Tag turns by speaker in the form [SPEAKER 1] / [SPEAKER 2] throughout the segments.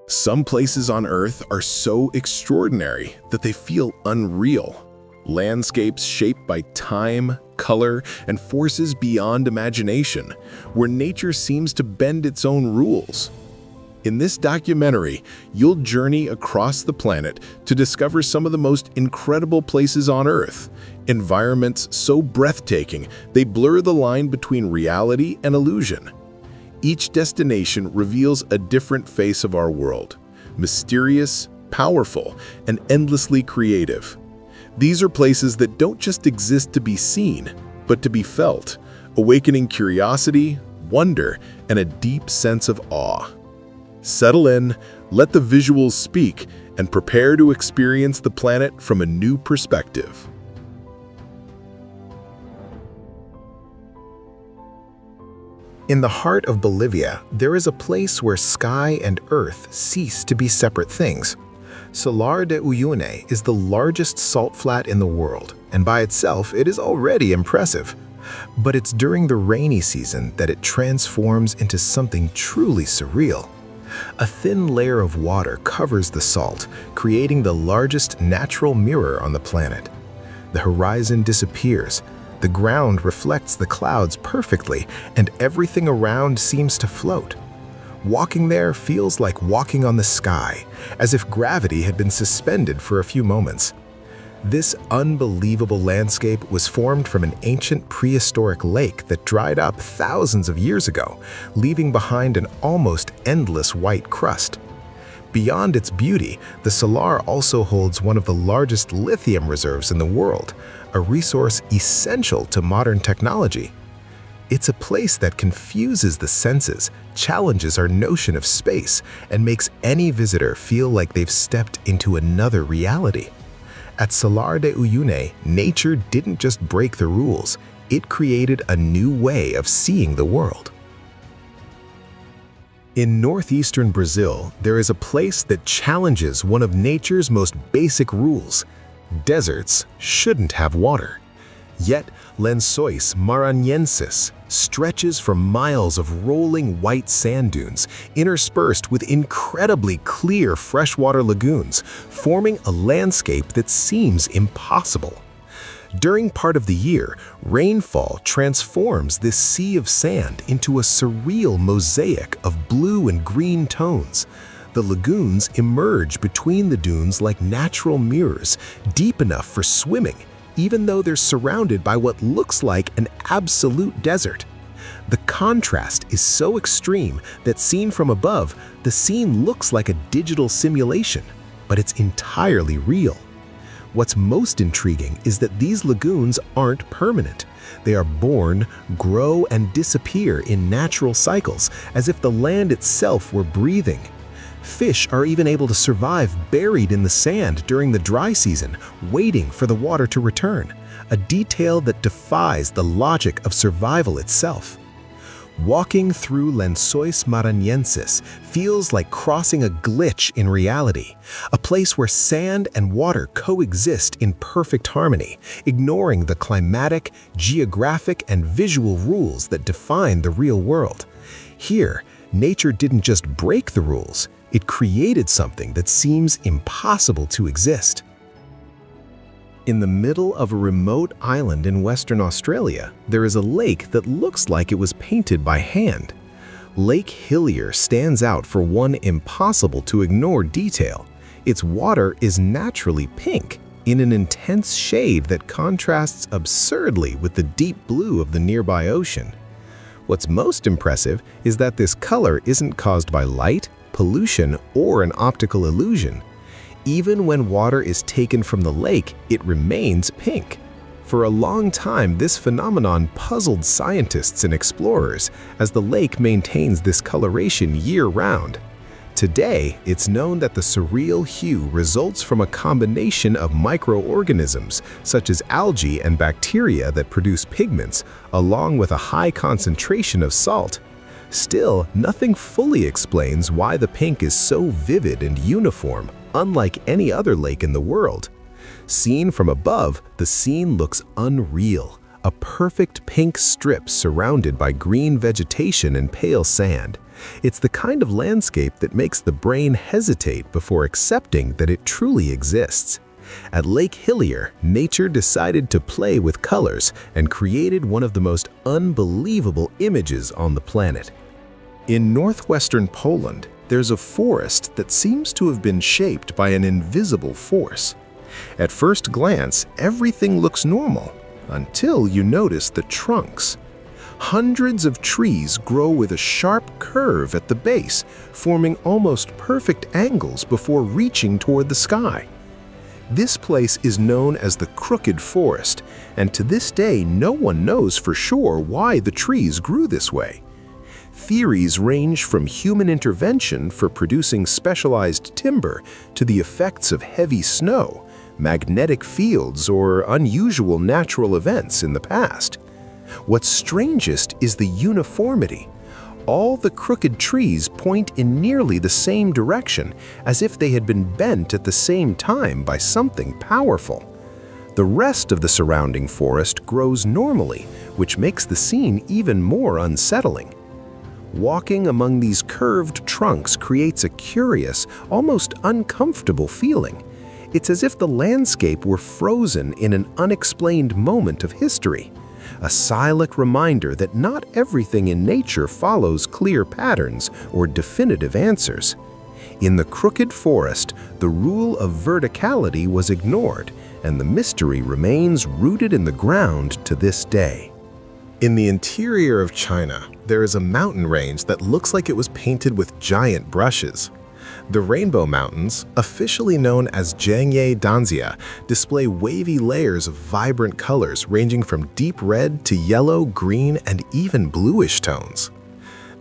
[SPEAKER 1] Some places on Earth are so extraordinary that they feel unreal. Landscapes shaped by time, color, and forces beyond imagination, where nature seems to bend its own rules. In this documentary, you'll journey across the planet to discover some of the most incredible places on Earth, environments so breathtaking they blur the line between reality and illusion. Each destination reveals a different face of our world, mysterious, powerful, and endlessly creative. These are places that don't just exist to be seen, but to be felt, awakening curiosity, wonder, and a deep sense of awe. Settle in, let the visuals speak, and prepare to experience the planet from a new perspective.
[SPEAKER 2] In the heart of Bolivia, there is a place where sky and earth cease to be separate things. Salar de Uyuni is the largest salt flat in the world, and by itself it is already impressive. But it's during the rainy season that it transforms into something truly surreal. A thin layer of water covers the salt, creating the largest natural mirror on the planet. The horizon disappears, the ground reflects the clouds perfectly, and everything around seems to float. Walking there feels like walking on the sky, as if gravity had been suspended for a few moments. This unbelievable landscape was formed from an ancient prehistoric lake that dried up thousands of years ago, leaving behind an almost endless white crust. Beyond its beauty, the Salar also holds one of the largest lithium reserves in the world, a resource essential to modern technology. It's a place that confuses the senses, challenges our notion of space, and makes any visitor feel like they've stepped into another reality. At Salar de Uyuni, nature didn't just break the rules, it created a new way of seeing the world. In northeastern Brazil, there is a place that challenges one of nature's most basic rules. Deserts shouldn't have water. Yet, Lençóis Maranhenses stretches for miles of rolling white sand dunes, interspersed with incredibly clear freshwater lagoons, forming a landscape that seems impossible. During part of the year, rainfall transforms this sea of sand into a surreal mosaic of blue and green tones. The lagoons emerge between the dunes like natural mirrors, deep enough for swimming, even though they're surrounded by what looks like an absolute desert. The contrast is so extreme that seen from above, the scene looks like a digital simulation, but it's entirely real. What's most intriguing is that these lagoons aren't permanent. They are born, grow, and disappear in natural cycles, as if the land itself were breathing. Fish are even able to survive buried in the sand during the dry season, waiting for the water to return, a detail that defies the logic of survival itself. Walking through Lençóis Maranhenses feels like crossing a glitch in reality, a place where sand and water coexist in perfect harmony, ignoring the climatic, geographic, and visual rules that define the real world. Here, nature didn't just break the rules, it created something that seems impossible to exist. In the middle of a remote island in Western Australia, there is a lake that looks like it was painted by hand. Lake Hillier stands out for one impossible to ignore detail. Its water is naturally pink, in an intense shade that contrasts absurdly with the deep blue of the nearby ocean. What's most impressive is that this color isn't caused by light, pollution, or an optical illusion. Even when water is taken from the lake, it remains pink. For a long time, this phenomenon puzzled scientists and explorers, as the lake maintains this coloration year-round. Today, it's known that the surreal hue results from a combination of microorganisms, such as algae and bacteria that produce pigments, along with a high concentration of salt. Still, nothing fully explains why the pink is so vivid and uniform, unlike any other lake in the world. Seen from above, the scene looks unreal, a perfect pink strip surrounded by green vegetation and pale sand. It's the kind of landscape that makes the brain hesitate before accepting that it truly exists. At Lake Hillier, nature decided to play with colors and created one of the most unbelievable images on the planet. In northwestern Poland, there's a forest that seems to have been shaped by an invisible force. At first glance, everything looks normal, until you notice the trunks. Hundreds of trees grow with a sharp curve at the base, forming almost perfect angles before reaching toward the sky. This place is known as the Crooked Forest, and to this day no one knows for sure why the trees grew this way. Theories range from human intervention for producing specialized timber to the effects of heavy snow, magnetic fields, or unusual natural events in the past. What's strangest is the uniformity. All the crooked trees point in nearly the same direction, as if they had been bent at the same time by something powerful. The rest of the surrounding forest grows normally, which makes the scene even more unsettling. Walking among these curved trunks creates a curious, almost uncomfortable feeling. It's as if the landscape were frozen in an unexplained moment of history. A silent reminder that not everything in nature follows clear patterns or definitive answers. In the Crooked Forest, the rule of verticality was ignored, and the mystery remains rooted in the ground to this day. In the interior of China, there is a mountain range that looks like it was painted with giant brushes. The Rainbow Mountains, officially known as Zhangye Danxia, display wavy layers of vibrant colors ranging from deep red to yellow, green, and even bluish tones.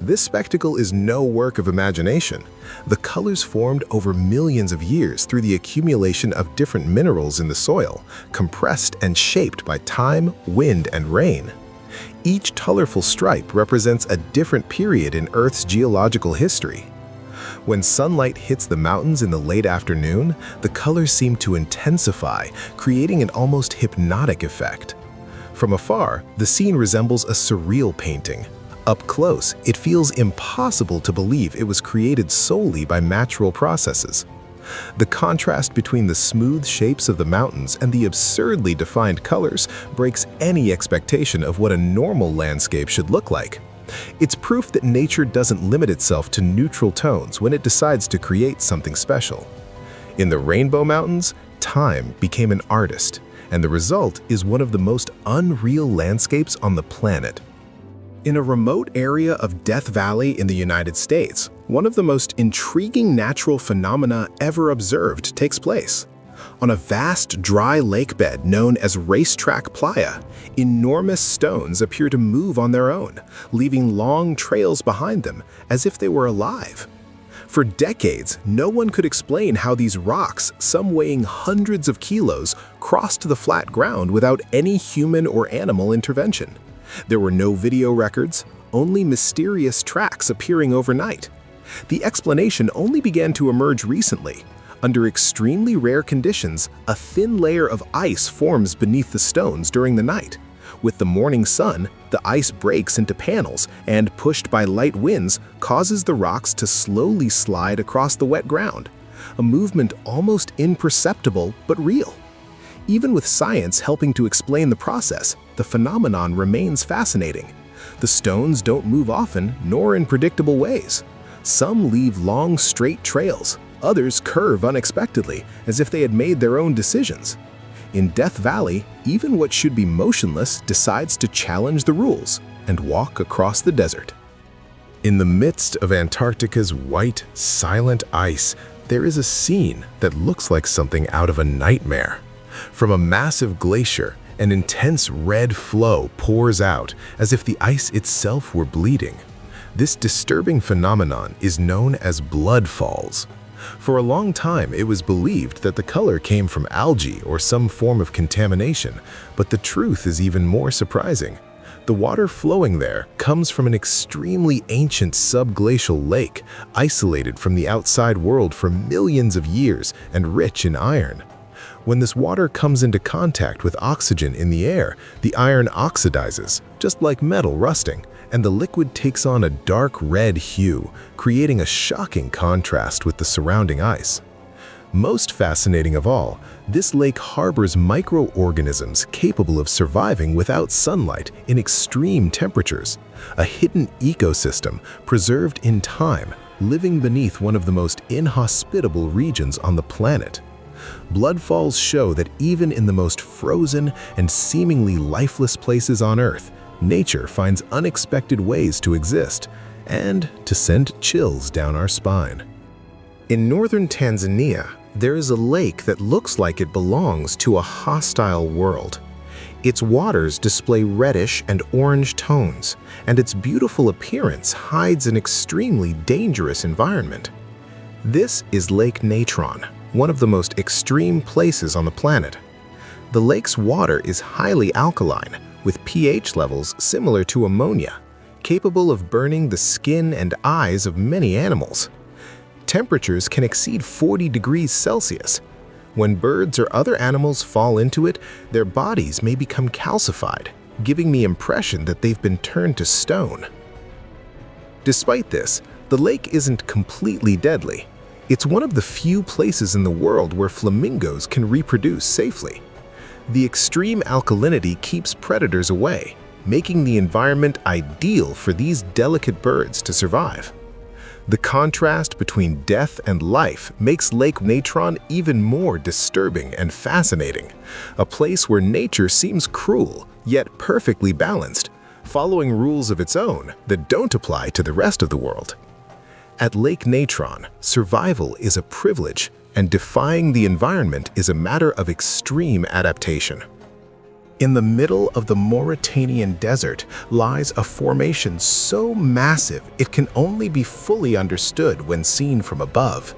[SPEAKER 2] This spectacle is no work of imagination. The colors formed over millions of years through the accumulation of different minerals in the soil, compressed and shaped by time, wind, and rain. Each colorful stripe represents a different period in Earth's geological history. When sunlight hits the mountains in the late afternoon, the colors seem to intensify, creating an almost hypnotic effect. From afar, the scene resembles a surreal painting. Up close, it feels impossible to believe it was created solely by natural processes. The contrast between the smooth shapes of the mountains and the absurdly defined colors breaks any expectation of what a normal landscape should look like. It's proof that nature doesn't limit itself to neutral tones when it decides to create something special. In the Rainbow Mountains, time became an artist, and the result is one of the most unreal landscapes on the planet. In a remote area of Death Valley in the United States, one of the most intriguing natural phenomena ever observed takes place. On a vast, dry lake bed known as Racetrack Playa, enormous stones appear to move on their own, leaving long trails behind them as if they were alive. For decades, no one could explain how these rocks, some weighing hundreds of kilos, crossed the flat ground without any human or animal intervention. There were no video records, only mysterious tracks appearing overnight. The explanation only began to emerge recently. Under extremely rare conditions, a thin layer of ice forms beneath the stones during the night. With the morning sun, the ice breaks into panels and, pushed by light winds, causes the rocks to slowly slide across the wet ground. A movement almost imperceptible but real. Even with science helping to explain the process, the phenomenon remains fascinating. The stones don't move often nor in predictable ways. Some leave long, straight trails. Others curve unexpectedly, as if they had made their own decisions. In Death Valley, even what should be motionless decides to challenge the rules and walk across the desert. In the midst of Antarctica's white, silent ice, there is a scene that looks like something out of a nightmare. From a massive glacier, an intense red flow pours out, as if the ice itself were bleeding. This disturbing phenomenon is known as blood falls. For a long time, it was believed that the color came from algae or some form of contamination, but the truth is even more surprising. The water flowing there comes from an extremely ancient subglacial lake, isolated from the outside world for millions of years and rich in iron. When this water comes into contact with oxygen in the air, the iron oxidizes, just like metal rusting, and the liquid takes on a dark red hue, creating a shocking contrast with the surrounding ice. Most fascinating of all, this lake harbors microorganisms capable of surviving without sunlight in extreme temperatures, a hidden ecosystem preserved in time, living beneath one of the most inhospitable regions on the planet. Bloodfalls show that even in the most frozen and seemingly lifeless places on Earth, nature finds unexpected ways to exist and to send chills down our spine. In northern Tanzania, there is a lake that looks like it belongs to a hostile world. Its waters display reddish and orange tones, and its beautiful appearance hides an extremely dangerous environment. This is Lake Natron, one of the most extreme places on the planet. The lake's water is highly alkaline, with pH levels similar to ammonia, capable of burning the skin and eyes of many animals. Temperatures can exceed 40 degrees Celsius. When birds or other animals fall into it, their bodies may become calcified, giving the impression that they've been turned to stone. Despite this, the lake isn't completely deadly. It's one of the few places in the world where flamingos can reproduce safely. The extreme alkalinity keeps predators away, making the environment ideal for these delicate birds to survive. The contrast between death and life makes Lake Natron even more disturbing and fascinating, a place where nature seems cruel, yet perfectly balanced, following rules of its own that don't apply to the rest of the world. At Lake Natron, survival is a privilege, and defying the environment is a matter of extreme adaptation. In the middle of the Mauritanian desert lies a formation so massive it can only be fully understood when seen from above.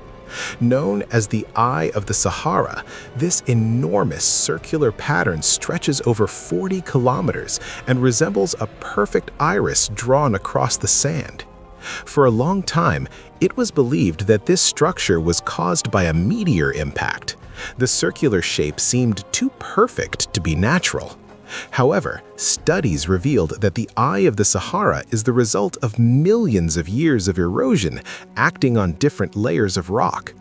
[SPEAKER 2] Known as the Eye of the Sahara, this enormous circular pattern stretches over 40 kilometers and resembles a perfect iris drawn across the sand. For a long time, it was believed that this structure was caused by a meteor impact. The circular shape seemed too perfect to be natural. However, studies revealed that the Eye of the Sahara is the result of millions of years of erosion acting on different layers of rock.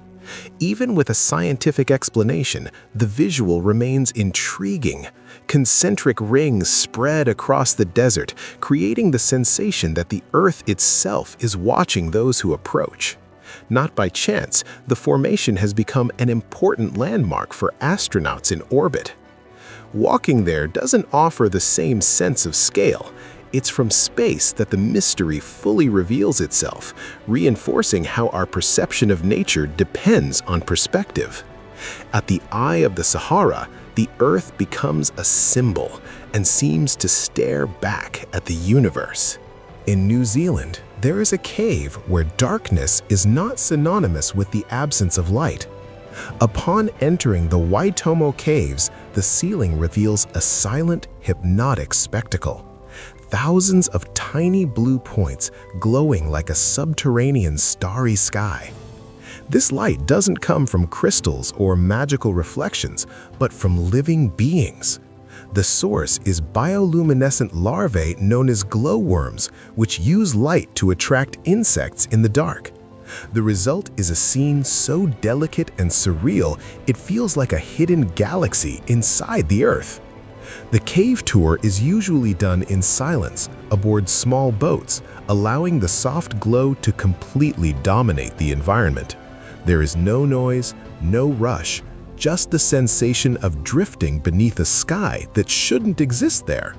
[SPEAKER 2] Even with a scientific explanation, the visual remains intriguing. Concentric rings spread across the desert, creating the sensation that the Earth itself is watching those who approach. Not by chance, the formation has become an important landmark for astronauts in orbit. Walking there doesn't offer the same sense of scale. It's from space that the mystery fully reveals itself, reinforcing how our perception of nature depends on perspective. At the Eye of the Sahara, the Earth becomes a symbol and seems to stare back at the universe. In New Zealand, there is a cave where darkness is not synonymous with the absence of light. Upon entering the Waitomo Caves, the ceiling reveals a silent, hypnotic spectacle. Thousands of tiny blue points glowing like a subterranean starry sky. This light doesn't come from crystals or magical reflections, but from living beings. The source is bioluminescent larvae known as glowworms, which use light to attract insects in the dark. The result is a scene so delicate and surreal, it feels like a hidden galaxy inside the Earth. The cave tour is usually done in silence, aboard small boats, allowing the soft glow to completely dominate the environment. There is no noise, no rush, just the sensation of drifting beneath a sky that shouldn't exist there.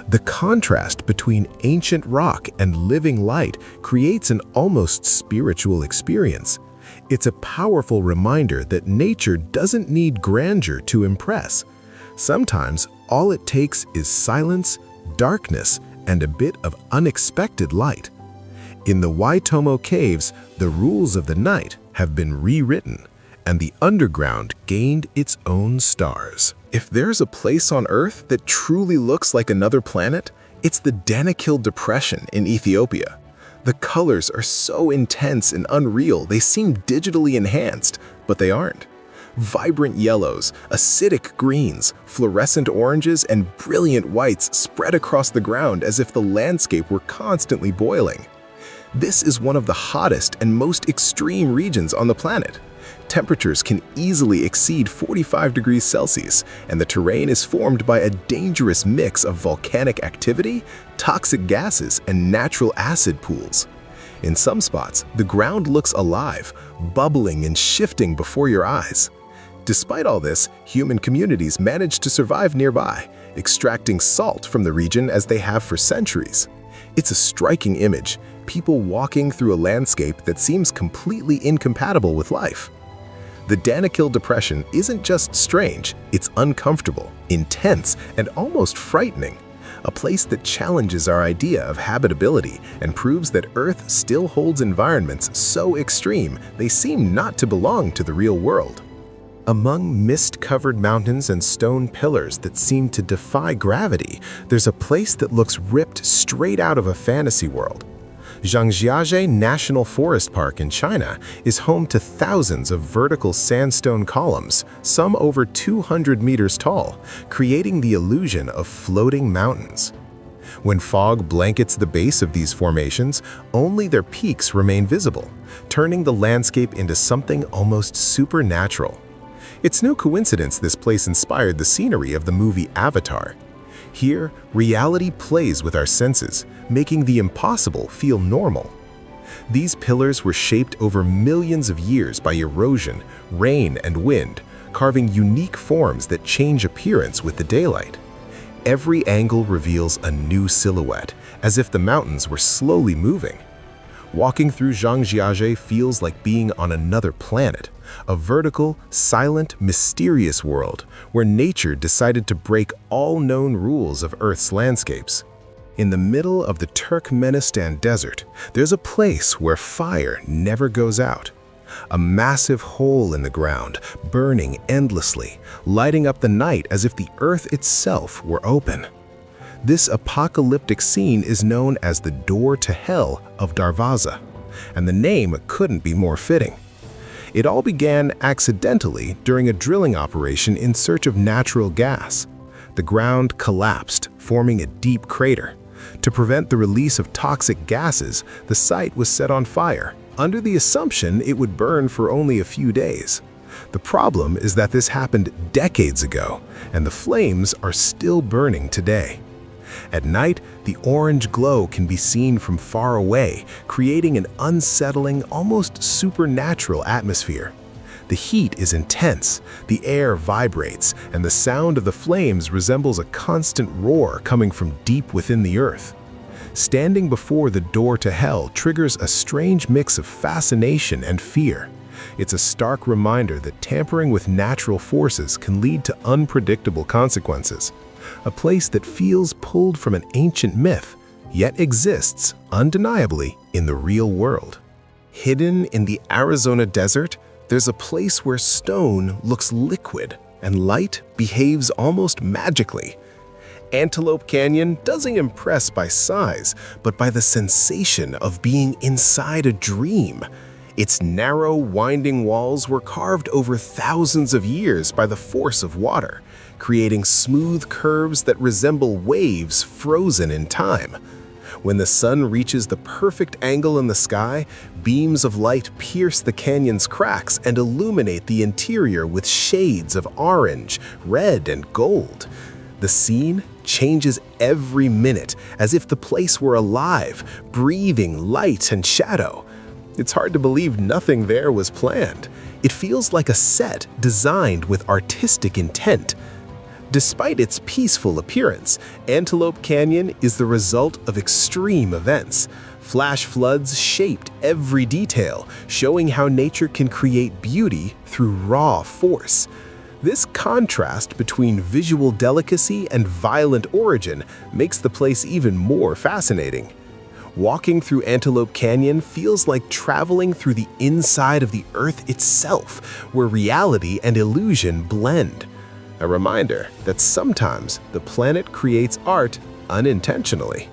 [SPEAKER 2] The contrast between ancient rock and living light creates an almost spiritual experience. It's a powerful reminder that nature doesn't need grandeur to impress. Sometimes, all it takes is silence, darkness, and a bit of unexpected light. In the Waitomo Caves, the rules of the night have been rewritten, and the underground gained its own stars. If there's a place on Earth that truly looks like another planet, it's the Danakil Depression in Ethiopia. The colors are so intense and unreal they seem digitally enhanced, but they aren't. Vibrant yellows, acidic greens, fluorescent oranges, and brilliant whites spread across the ground as if the landscape were constantly boiling. This is one of the hottest and most extreme regions on the planet. Temperatures can easily exceed 45 degrees Celsius, and the terrain is formed by a dangerous mix of volcanic activity, toxic gases, and natural acid pools. In some spots, the ground looks alive, bubbling and shifting before your eyes. Despite all this, human communities manage to survive nearby, extracting salt from the region as they have for centuries. It's a striking image, people walking through a landscape that seems completely incompatible with life. The Danakil Depression isn't just strange, it's uncomfortable, intense, and almost frightening. A place that challenges our idea of habitability and proves that Earth still holds environments so extreme they seem not to belong to the real world. Among mist-covered mountains and stone pillars that seem to defy gravity, there's a place that looks ripped straight out of a fantasy world. Zhangjiajie National Forest Park in China is home to thousands of vertical sandstone columns, some over 200 meters tall, creating the illusion of floating mountains. When fog blankets the base of these formations, only their peaks remain visible, turning the landscape into something almost supernatural. It's no coincidence this place inspired the scenery of the movie Avatar. Here, reality plays with our senses, making the impossible feel normal. These pillars were shaped over millions of years by erosion, rain, and wind, carving unique forms that change appearance with the daylight. Every angle reveals a new silhouette, as if the mountains were slowly moving. Walking through Zhangjiajie feels like being on another planet, a vertical, silent, mysterious world where nature decided to break all known rules of Earth's landscapes. In the middle of the Turkmenistan desert, there's a place where fire never goes out. A massive hole in the ground, burning endlessly, lighting up the night as if the Earth itself were open. This apocalyptic scene is known as the Door to Hell of Darvaza, and the name couldn't be more fitting. It all began accidentally during a drilling operation in search of natural gas. The ground collapsed, forming a deep crater. To prevent the release of toxic gases, the site was set on fire, under the assumption it would burn for only a few days. The problem is that this happened decades ago, and the flames are still burning today. At night, the orange glow can be seen from far away, creating an unsettling, almost supernatural atmosphere. The heat is intense, the air vibrates, and the sound of the flames resembles a constant roar coming from deep within the earth. Standing before the door to hell triggers a strange mix of fascination and fear. It's a stark reminder that tampering with natural forces can lead to unpredictable consequences. A place that feels pulled from an ancient myth, yet exists undeniably in the real world. Hidden in the Arizona desert, there's a place where stone looks liquid and light behaves almost magically. Antelope Canyon doesn't impress by size, but by the sensation of being inside a dream. Its narrow, winding walls were carved over thousands of years by the force of water, creating smooth curves that resemble waves frozen in time. When the sun reaches the perfect angle in the sky, beams of light pierce the canyon's cracks and illuminate the interior with shades of orange, red, and gold. The scene changes every minute, as if the place were alive, breathing light and shadow. It's hard to believe nothing there was planned. It feels like a set designed with artistic intent. Despite its peaceful appearance, Antelope Canyon is the result of extreme events. Flash floods shaped every detail, showing how nature can create beauty through raw force. This contrast between visual delicacy and violent origin makes the place even more fascinating. Walking through Antelope Canyon feels like traveling through the inside of the Earth itself, where reality and illusion blend. A reminder that sometimes the planet creates art unintentionally.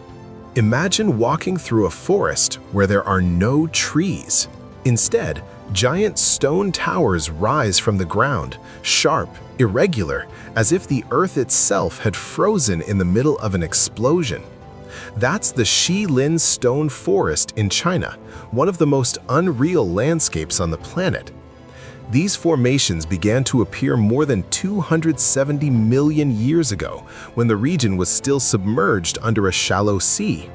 [SPEAKER 2] Imagine walking through a forest where there are no trees. Instead, Giant stone towers rise from the ground, sharp, irregular, as if the earth itself had frozen in the middle of an explosion. That's the Shilin Stone Forest in China, one of the most unreal landscapes on the planet. These formations began to appear more than 270 million years ago, when the region was still submerged under a shallow sea.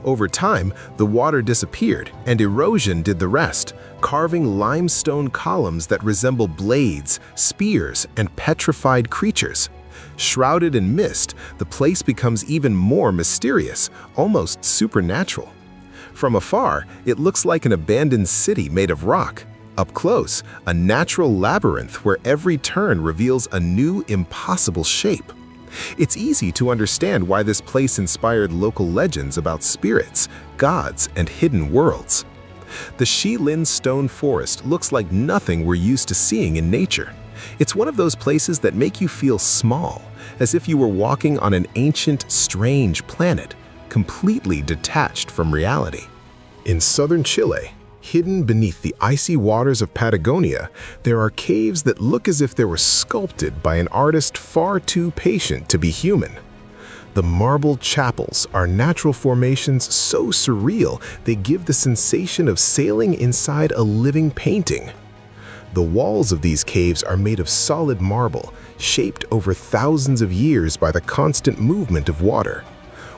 [SPEAKER 2] Over time, the water disappeared, and erosion did the rest, carving limestone columns that resemble blades, spears, and petrified creatures. Shrouded in mist, the place becomes even more mysterious, almost supernatural. From afar, it looks like an abandoned city made of rock. Up close, a natural labyrinth where every turn reveals a new, impossible shape. It's easy to understand why this place inspired local legends about spirits, gods, and hidden worlds. The Shilin Stone Forest looks like nothing we're used to seeing in nature. It's one of those places that make you feel small, as if you were walking on an ancient, strange planet, completely detached from reality. In southern Chile, hidden beneath the icy waters of Patagonia, there are caves that look as if they were sculpted by an artist far too patient to be human. The marble chapels are natural formations so surreal they give the sensation of sailing inside a living painting. The walls of these caves are made of solid marble, shaped over thousands of years by the constant movement of water.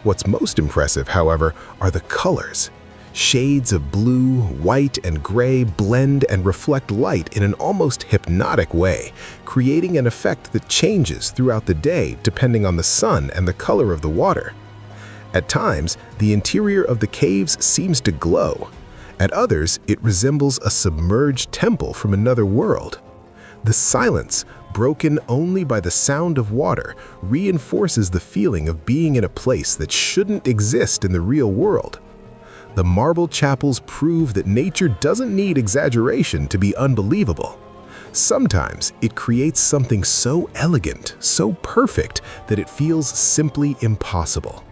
[SPEAKER 2] What's most impressive, however, are the colors. Shades of blue, white, and gray blend and reflect light in an almost hypnotic way, creating an effect that changes throughout the day depending on the sun and the color of the water. At times, the interior of the caves seems to glow. At others, it resembles a submerged temple from another world. The silence, broken only by the sound of water, reinforces the feeling of being in a place that shouldn't exist in the real world. The marble chapels prove that nature doesn't need exaggeration to be unbelievable. Sometimes it creates something so elegant, so perfect, that it feels simply impossible.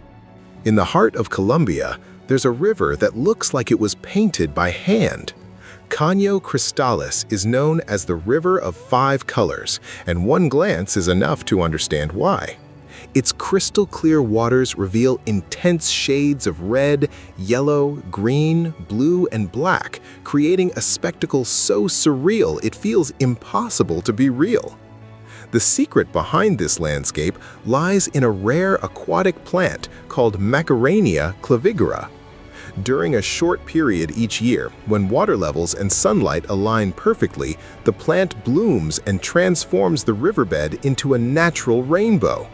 [SPEAKER 2] In the heart of Colombia, there's a river that looks like it was painted by hand. Caño Cristalis is known as the River of Five Colors, and one glance is enough to understand why. Its crystal-clear waters reveal intense shades of red, yellow, green, blue, and black, creating a spectacle so surreal it feels impossible to be real. The secret behind this landscape lies in a rare aquatic plant called Macarenia clavigera. During a short period each year, when water levels and sunlight align perfectly, the plant blooms and transforms the riverbed into a natural rainbow.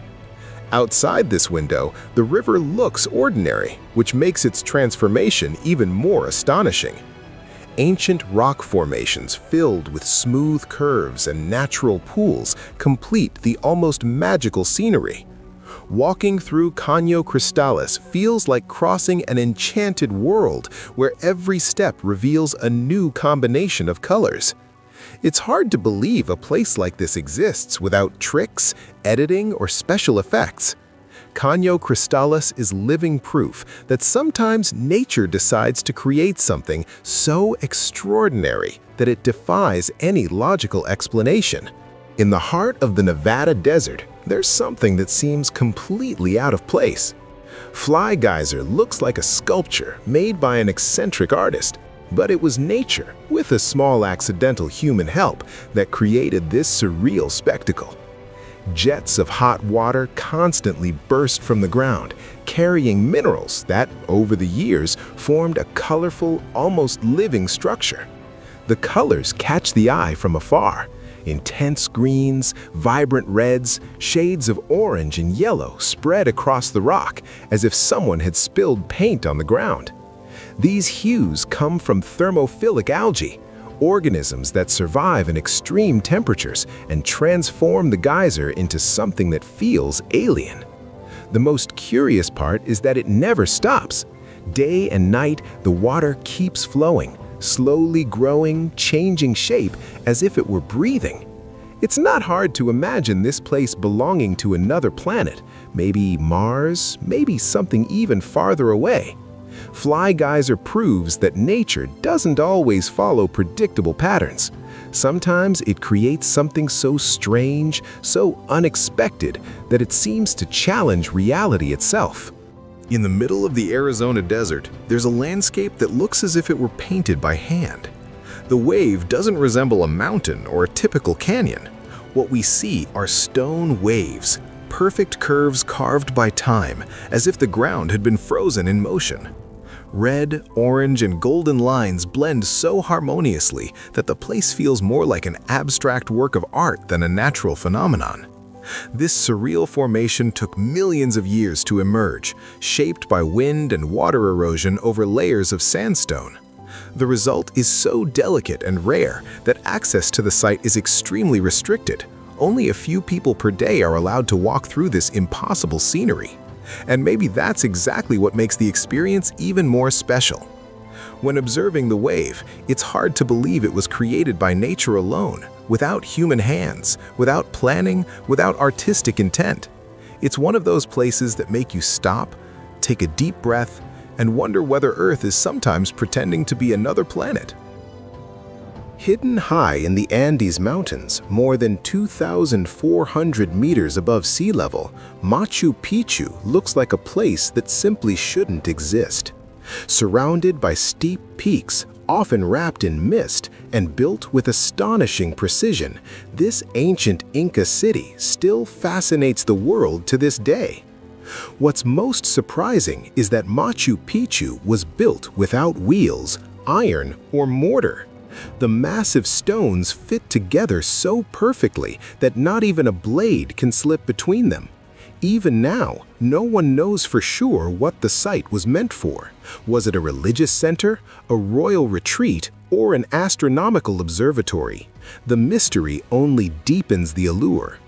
[SPEAKER 2] Outside this window, the river looks ordinary, which makes its transformation even more astonishing. Ancient rock formations filled with smooth curves and natural pools complete the almost magical scenery. Walking through Caño Cristalis feels like crossing an enchanted world where every step reveals a new combination of colors. It's hard to believe a place like this exists without tricks, editing, or special effects. Caño Cristalis is living proof that sometimes nature decides to create something so extraordinary that it defies any logical explanation. In the heart of the Nevada desert, there's something that seems completely out of place. Fly Geyser looks like a sculpture made by an eccentric artist, but it was nature, with a small accidental human help, that created this surreal spectacle. Jets of hot water constantly burst from the ground, carrying minerals that, over the years, formed a colorful, almost living structure. The colors catch the eye from afar. Intense greens, vibrant reds, shades of orange and yellow spread across the rock, as if someone had spilled paint on the ground. These hues come from thermophilic algae, organisms that survive in extreme temperatures and transform the geyser into something that feels alien. The most curious part is that it never stops. Day and night, the water keeps flowing, slowly growing, changing shape as if it were breathing. It's not hard to imagine this place belonging to another planet, maybe Mars, maybe something even farther away. Fly Geyser proves that nature doesn't always follow predictable patterns. Sometimes it creates something so strange, so unexpected, that it seems to challenge reality itself. In the middle of the Arizona desert, there's a landscape that looks as if it were painted by hand. The wave doesn't resemble a mountain or a typical canyon. What we see are stone waves, perfect curves carved by time, as if the ground had been frozen in motion. Red, orange, and golden lines blend so harmoniously that the place feels more like an abstract work of art than a natural phenomenon. This surreal formation took millions of years to emerge, shaped by wind and water erosion over layers of sandstone. The result is so delicate and rare that access to the site is extremely restricted. Only a few people per day are allowed to walk through this impossible scenery. And maybe that's exactly what makes the experience even more special. When observing the wave, it's hard to believe it was created by nature alone, without human hands, without planning, without artistic intent. It's one of those places that make you stop, take a deep breath, and wonder whether Earth is sometimes pretending to be another planet. Hidden high in the Andes Mountains, more than 2,400 meters above sea level, Machu Picchu looks like a place that simply shouldn't exist. Surrounded by steep peaks, often wrapped in mist, and built with astonishing precision, this ancient Inca city still fascinates the world to this day. What's most surprising is that Machu Picchu was built without wheels, iron, or mortar. The massive stones fit together so perfectly that not even a blade can slip between them. Even now, no one knows for sure what the site was meant for. Was it a religious center, a royal retreat, or an astronomical observatory? The mystery only deepens the allure.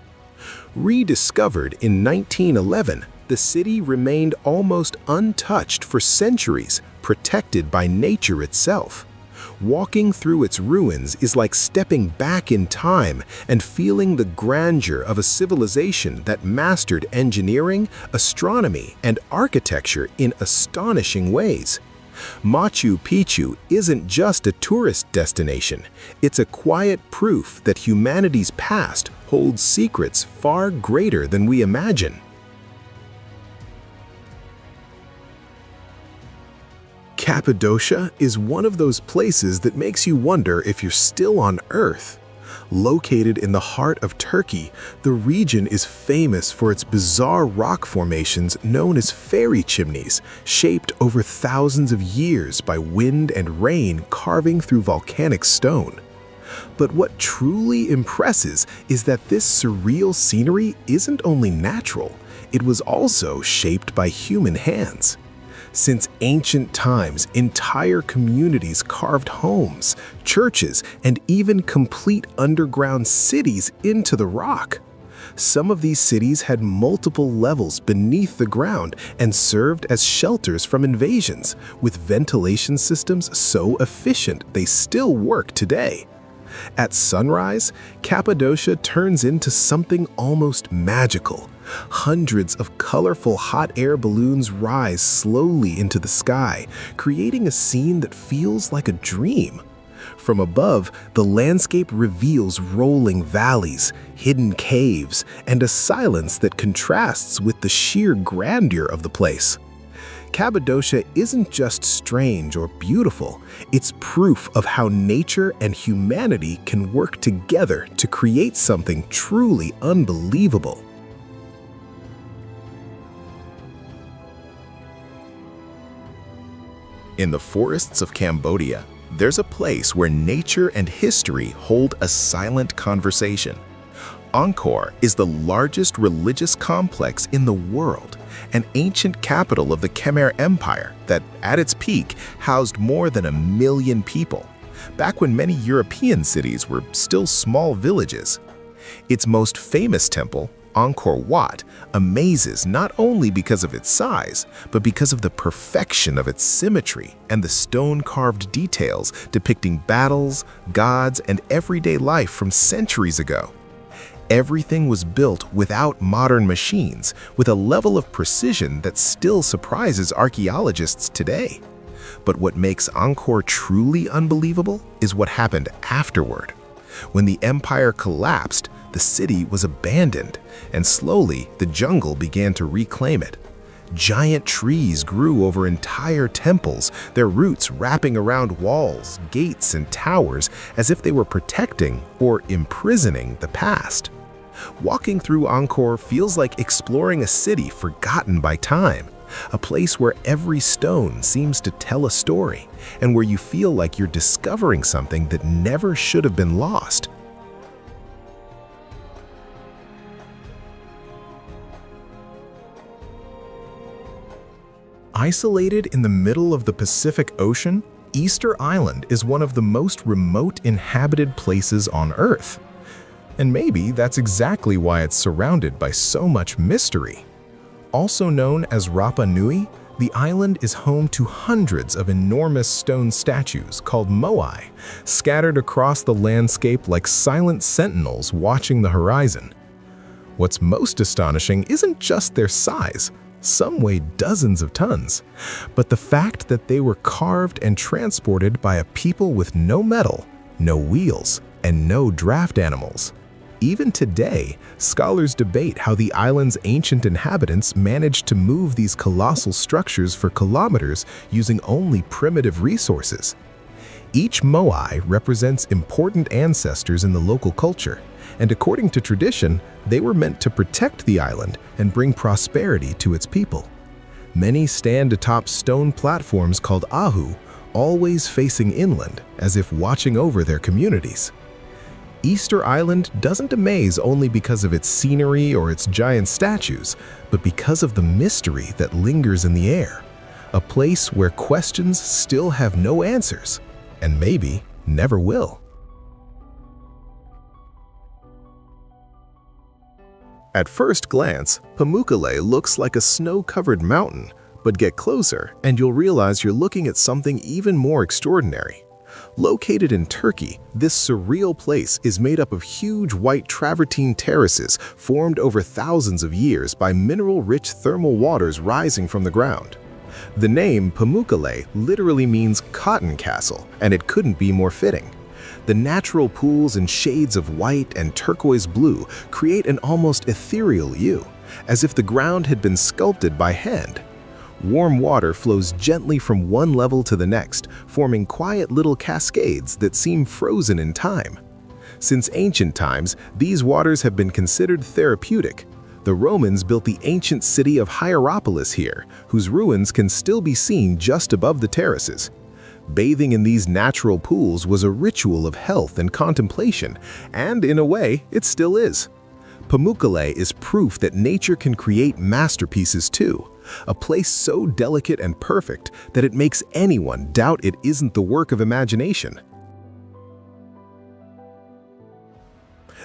[SPEAKER 2] Rediscovered in 1911, the city remained almost untouched for centuries, protected by nature itself. Walking through its ruins is like stepping back in time and feeling the grandeur of a civilization that mastered engineering, astronomy, and architecture in astonishing ways. Machu Picchu isn't just a tourist destination, it's a quiet proof that humanity's past holds secrets far greater than we imagine. Cappadocia is one of those places that makes you wonder if you're still on Earth. Located in the heart of Turkey, the region is famous for its bizarre rock formations known as fairy chimneys, shaped over thousands of years by wind and rain carving through volcanic stone. But what truly impresses is that this surreal scenery isn't only natural, it was also shaped by human hands. Since ancient times, entire communities carved homes, churches, and even complete underground cities into the rock. Some of these cities had multiple levels beneath the ground and served as shelters from invasions, with ventilation systems so efficient they still work today. At sunrise, Cappadocia turns into something almost magical. Hundreds of colorful hot air balloons rise slowly into the sky, creating a scene that feels like a dream. From above, the landscape reveals rolling valleys, hidden caves, and a silence that contrasts with the sheer grandeur of the place. Cappadocia isn't just strange or beautiful, it's proof of how nature and humanity can work together to create something truly unbelievable. In the forests of Cambodia, there's a place where nature and history hold a silent conversation. Angkor is the largest religious complex in the world, an ancient capital of the Khmer Empire that, at its peak, housed more than 1 million people, back when many European cities were still small villages. Its most famous temple, Angkor Wat, amazes not only because of its size, but because of the perfection of its symmetry and the stone-carved details depicting battles, gods, and everyday life from centuries ago. Everything was built without modern machines, with a level of precision that still surprises archaeologists today. But what makes Angkor truly unbelievable is what happened afterward. When the empire collapsed, the city was abandoned, and slowly the jungle began to reclaim it. Giant trees grew over entire temples, their roots wrapping around walls, gates, and towers as if they were protecting or imprisoning the past. Walking through Angkor feels like exploring a city forgotten by time, a place where every stone seems to tell a story, and where you feel like you're discovering something that never should have been lost. Isolated in the middle of the Pacific Ocean, Easter Island is one of the most remote inhabited places on Earth. And maybe that's exactly why it's surrounded by so much mystery. Also known as Rapa Nui, the island is home to hundreds of enormous stone statues called moai, scattered across the landscape like silent sentinels watching the horizon. What's most astonishing isn't just their size. Some weigh dozens of tons, but the fact that they were carved and transported by a people with no metal, no wheels, and no draft animals. Even today, scholars debate how the island's ancient inhabitants managed to move these colossal structures for kilometers using only primitive resources. Each moai represents important ancestors in the local culture, and according to tradition, they were meant to protect the island and bring prosperity to its people. Many stand atop stone platforms called ahu, always facing inland, as if watching over their communities. Easter Island doesn't amaze only because of its scenery or its giant statues, but because of the mystery that lingers in the air, a place where questions still have no answers, and maybe never will. At first glance, Pamukkale looks like a snow-covered mountain, but get closer and you'll realize you're looking at something even more extraordinary. Located in Turkey, this surreal place is made up of huge white travertine terraces formed over thousands of years by mineral-rich thermal waters rising from the ground. The name Pamukkale literally means cotton castle, and it couldn't be more fitting. The natural pools and shades of white and turquoise blue create an almost ethereal hue, as if the ground had been sculpted by hand. Warm water flows gently from one level to the next, forming quiet little cascades that seem frozen in time. Since ancient times, these waters have been considered therapeutic. The Romans built the ancient city of Hierapolis here, whose ruins can still be seen just above the terraces. Bathing in these natural pools was a ritual of health and contemplation, and in a way, it still is. Pamukkale is proof that nature can create masterpieces too, a place so delicate and perfect that it makes anyone doubt it isn't the work of imagination.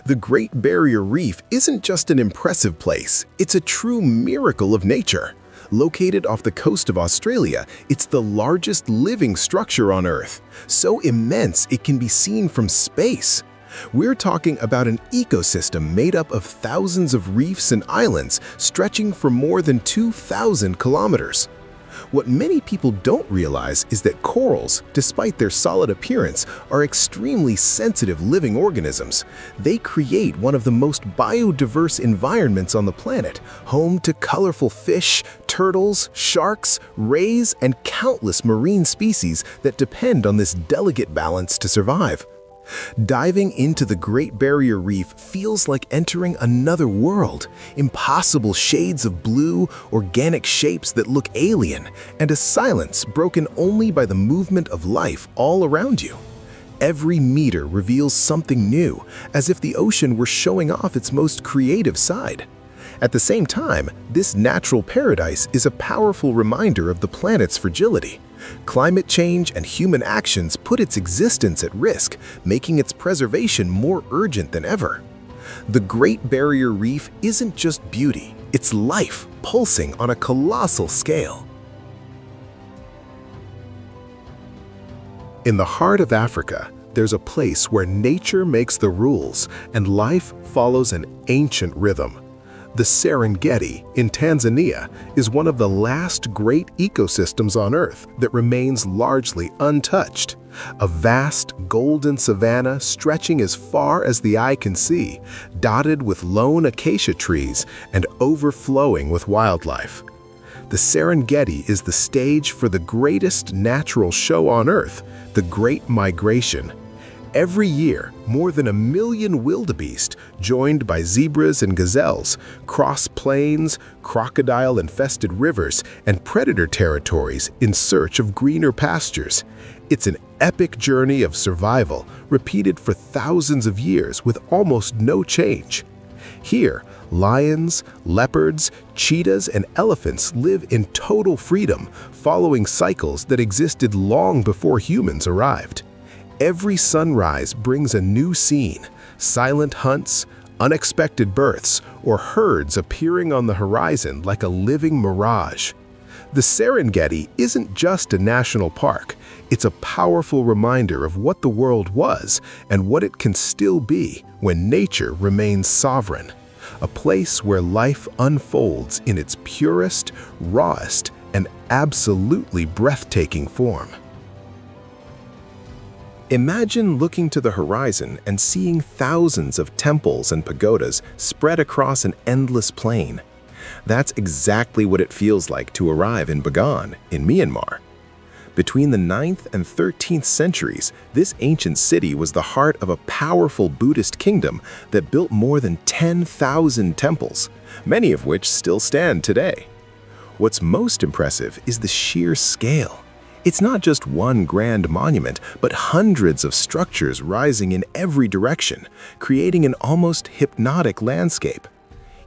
[SPEAKER 2] The Great Barrier Reef isn't just an impressive place, it's a true miracle of nature. Located off the coast of Australia, it's the largest living structure on Earth, so immense it can be seen from space. We're talking about an ecosystem made up of thousands of reefs and islands stretching for more than 2,000 kilometers. What many people don't realize is that corals, despite their solid appearance, are extremely sensitive living organisms. They create one of the most biodiverse environments on the planet, home to colorful fish, turtles, sharks, rays, and countless marine species that depend on this delicate balance to survive. Diving into the Great Barrier Reef feels like entering another world. Impossible shades of blue, organic shapes that look alien, and a silence broken only by the movement of life all around you. Every meter reveals something new, as if the ocean were showing off its most creative side. At the same time, this natural paradise is a powerful reminder of the planet's fragility. Climate change and human actions put its existence at risk, making its preservation more urgent than ever. The Great Barrier Reef isn't just beauty, it's life pulsing on a colossal scale. In the heart of Africa, there's a place where nature makes the rules and life follows an ancient rhythm. The Serengeti in Tanzania is one of the last great ecosystems on Earth that remains largely untouched. A vast golden savanna stretching as far as the eye can see, dotted with lone acacia trees and overflowing with wildlife. The Serengeti is the stage for the greatest natural show on Earth, the Great Migration. Every year, more than 1 million wildebeest, joined by zebras and gazelles, cross plains, crocodile-infested rivers, and predator territories in search of greener pastures. It's an epic journey of survival, repeated for thousands of years with almost no change. Here, lions, leopards, cheetahs, and elephants live in total freedom, following cycles that existed long before humans arrived. Every sunrise brings a new scene: silent hunts, unexpected births, or herds appearing on the horizon like a living mirage. The Serengeti isn't just a national park, it's a powerful reminder of what the world was and what it can still be when nature remains sovereign. A place where life unfolds in its purest, rawest, and absolutely breathtaking form. Imagine looking to the horizon and seeing thousands of temples and pagodas spread across an endless plain. That's exactly what it feels like to arrive in Bagan, in Myanmar. Between the 9th and 13th centuries, this ancient city was the heart of a powerful Buddhist kingdom that built more than 10,000 temples, many of which still stand today. What's most impressive is the sheer scale. It's not just one grand monument, but hundreds of structures rising in every direction, creating an almost hypnotic landscape.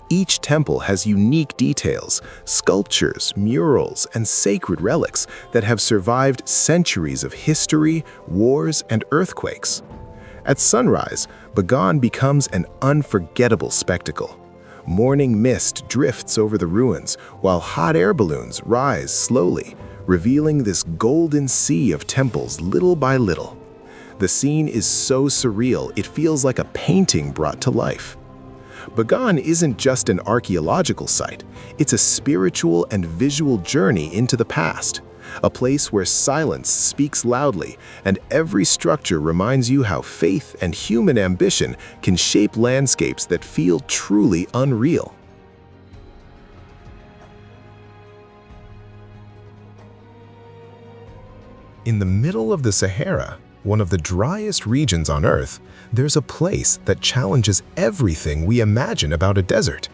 [SPEAKER 2] Each temple has unique details, sculptures, murals, and sacred relics that have survived centuries of history, wars, and earthquakes. At sunrise, Bagan becomes an unforgettable spectacle. Morning mist drifts over the ruins, while hot air balloons rise slowly, revealing this golden sea of temples little by little. The scene is so surreal, it feels like a painting brought to life. Bagan isn't just an archaeological site, it's a spiritual and visual journey into the past, a place where silence speaks loudly and every structure reminds you how faith and human ambition can shape landscapes that feel truly unreal. In the middle of the Sahara, one of the driest regions on Earth, there's a place that challenges everything we imagine about a desert.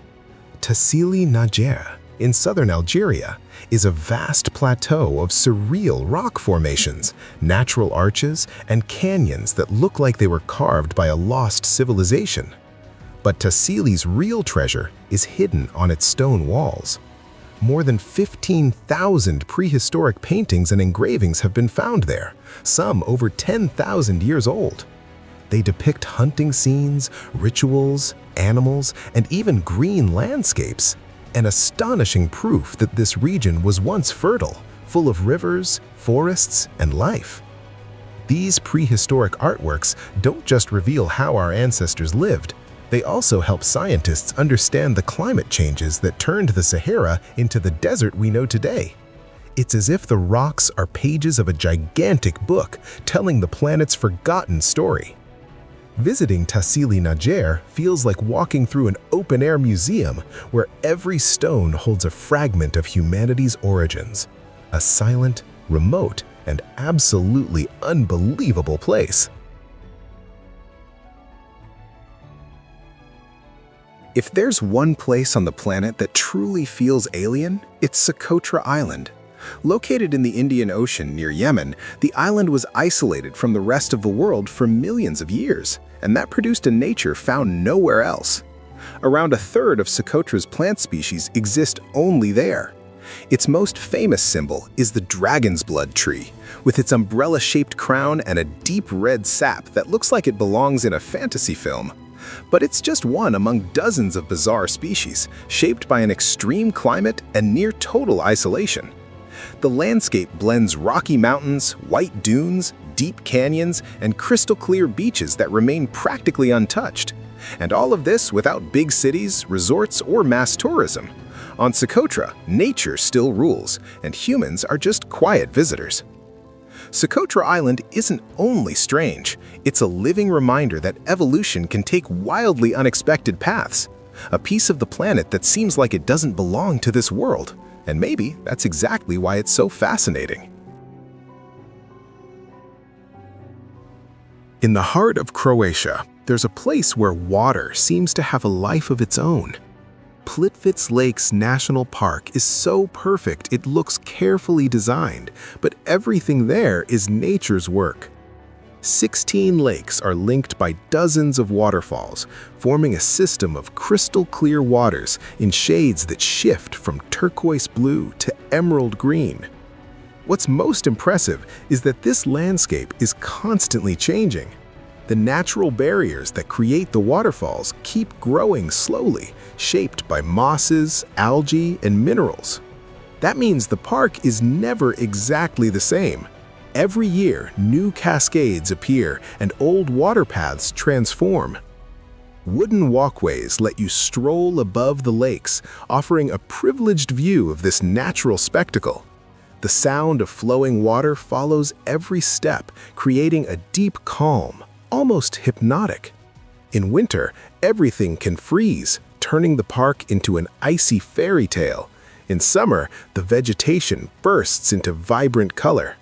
[SPEAKER 2] Tassili N'Ajjer, in southern Algeria, is a vast plateau of surreal rock formations, natural arches, and canyons that look like they were carved by a lost civilization. But Tassili's real treasure is hidden on its stone walls. More than 15,000 prehistoric paintings and engravings have been found there, some over 10,000 years old. They depict hunting scenes, rituals, animals, and even green landscapes, an astonishing proof that this region was once fertile, full of rivers, forests, and life. These prehistoric artworks don't just reveal how our ancestors lived, they also help scientists understand the climate changes that turned the Sahara into the desert we know today. It's as if the rocks are pages of a gigantic book telling the planet's forgotten story. Visiting Tassili N'Ajjer feels like walking through an open-air museum where every stone holds a fragment of humanity's origins. A silent, remote, and absolutely unbelievable place. If there's one place on the planet that truly feels alien, it's Socotra Island. Located in the Indian Ocean near Yemen, the island was isolated from the rest of the world for millions of years, and that produced a nature found nowhere else. Around a third of Socotra's plant species exist only there. Its most famous symbol is the dragon's blood tree, with its umbrella-shaped crown and a deep red sap that looks like it belongs in a fantasy film. But it's just one among dozens of bizarre species, shaped by an extreme climate and near total isolation. The landscape blends rocky mountains, white dunes, deep deep canyons, and crystal-clear beaches that remain practically untouched. And all of this without big cities, resorts, or mass tourism. On Socotra, nature still rules, and humans are just quiet visitors. Socotra Island isn't only strange, it's a living reminder that evolution can take wildly unexpected paths. A piece of the planet that seems like it doesn't belong to this world. And maybe that's exactly why it's so fascinating. In the heart of Croatia, there's a place where water seems to have a life of its own. Plitvice Lakes National Park is so perfect it looks carefully designed, but everything there is nature's work. 16 lakes are linked by dozens of waterfalls, forming a system of crystal-clear waters in shades that shift from turquoise blue to emerald green. What's most impressive is that this landscape is constantly changing. The natural barriers that create the waterfalls keep growing slowly, shaped by mosses, algae, and minerals. That means the park is never exactly the same. Every year, new cascades appear and old water paths transform. Wooden walkways let you stroll above the lakes, offering a privileged view of this natural spectacle. The sound of flowing water follows every step, creating a deep calm, almost hypnotic. In winter, everything can freeze, turning the park into an icy fairy tale. In summer, the vegetation bursts into vibrant color.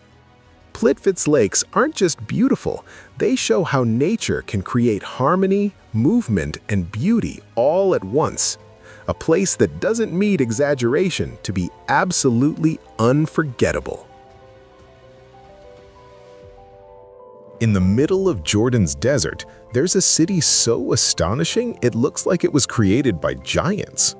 [SPEAKER 2] Plitvice Lakes aren't just beautiful, they show how nature can create harmony, movement, and beauty all at once. A place that doesn't need exaggeration to be absolutely unforgettable. In the middle of Jordan's desert, there's a city so astonishing it looks like it was created by giants.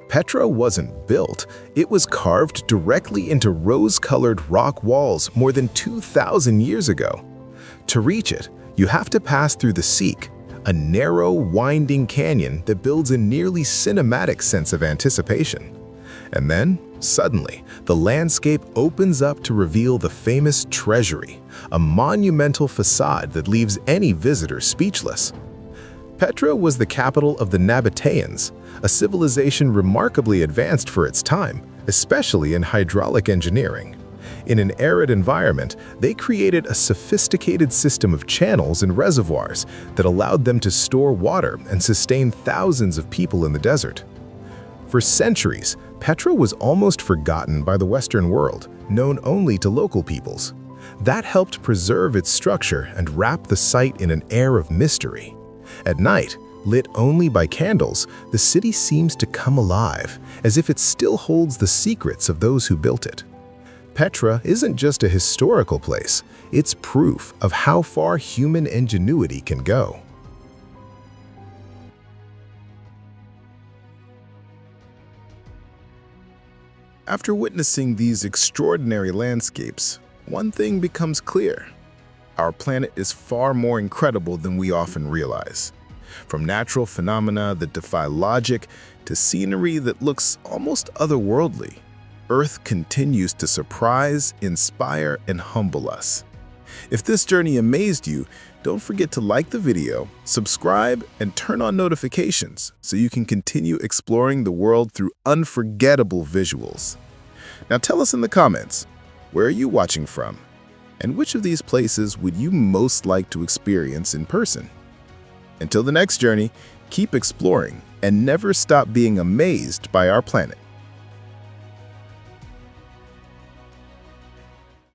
[SPEAKER 2] Petra wasn't built, it was carved directly into rose-colored rock walls more than 2,000 years ago. To reach it, you have to pass through the Seek, a narrow, winding canyon that builds a nearly cinematic sense of anticipation. And then, suddenly, the landscape opens up to reveal the famous treasury, a monumental facade that leaves any visitor speechless. Petra was the capital of the Nabateans, a civilization remarkably advanced for its time, especially in hydraulic engineering. In an arid environment, they created a sophisticated system of channels and reservoirs that allowed them to store water and sustain thousands of people in the desert. For centuries, Petra was almost forgotten by the Western world, known only to local peoples. That helped preserve its structure and wrap the site in an air of mystery. At night, lit only by candles, the city seems to come alive, as if it still holds the secrets of those who built it. Petra isn't just a historical place, it's proof of how far human ingenuity can go.
[SPEAKER 1] After witnessing these extraordinary landscapes, one thing becomes clear. Our planet is far more incredible than we often realize. From natural phenomena that defy logic to scenery that looks almost otherworldly, Earth continues to surprise, inspire, and humble us. If this journey amazed you, don't forget to like the video, subscribe, and turn on notifications so you can continue exploring the world through unforgettable visuals. Now tell us in the comments, where are you watching from? And which of these places would you most like to experience in person? Until the next journey, keep exploring and never stop being amazed by our planet.